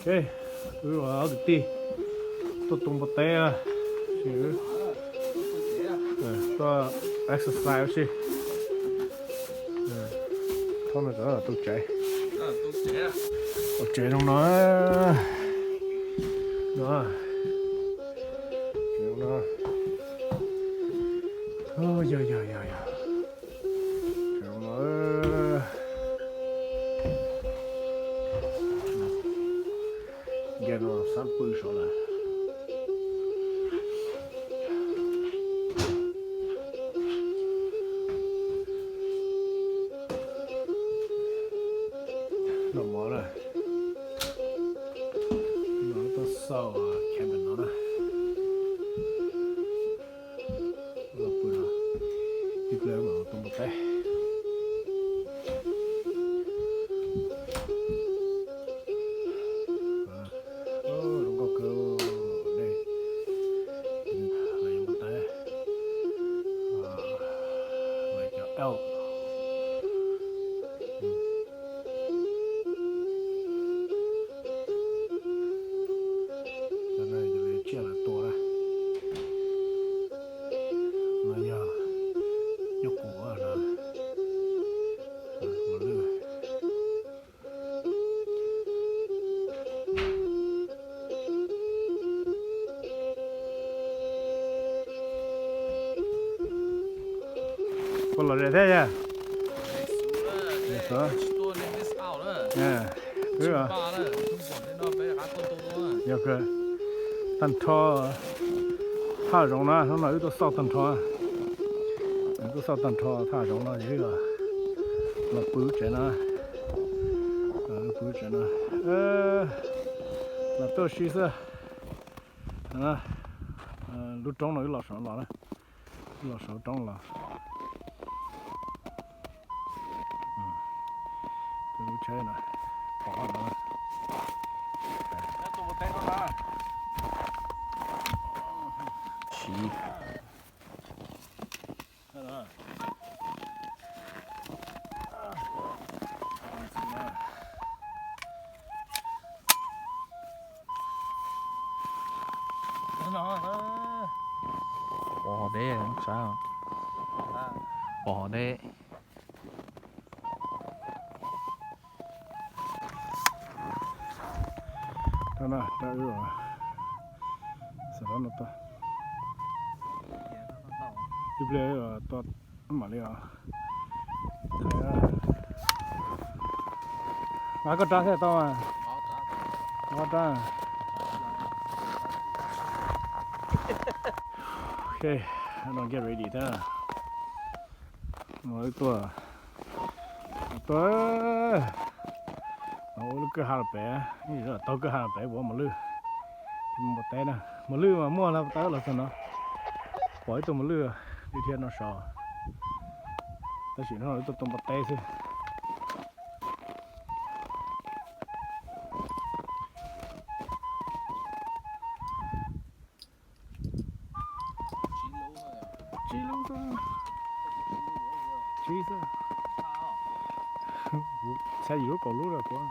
Ok, cứ vào được đi. Tôi tung bật tay à. Chứ. Tôi exercise chứ. Thôi mà đó là tôi chạy. Tôi chạy trong nó. Đó. Chạy trong nó. Ôi giời giời giời. Chạy trong nó. Nghe nó sắp bự số là. Nó mỏ rồi. Nó có sau kèm bên nó đó. Nó bự nó. Tiếp lên mà tung một tay. Nó có cơ đây. Lấy một tay. Lấy cho L. Cho nên giờ chia là to ra. Mà giờ nhóc của là một lửa. Con lợn này thế nhá. Đó. Nè, cứ à. Giờ cơ. Tần thọ thả rong nó, nó nói tôi sau tần thọ. Tôi sau tần thọ thả rong nó vậy cơ. Là bự chuyện nó. Bự chuyện nó. Là tôi suy sơ. Lúc trong nó lọt sóng lọt đó. Lọt sóng trong là. Tôi chơi này. Bỏ nó. Tôi một tay nó ra. Chỉ. Đó. Bò đế không sao. Bò đế. Đó nè, đã rồi. Sau đó nó to. Tiếp lên to mà đi à. Mà có trắng thế to à? Có trắng. Okay, I don't get ready there. Nói to. Nó cứ hai bé, như là tao cứ hai bé bỏ một lư, một té nè, một lư mà mua là tao là sao nó, bỏ tao một lư đi theo nó sò, tao chỉ nói tao một té thôi. Chỉ lâu thôi, chỉ sao, sao yếu còn lú rồi quá.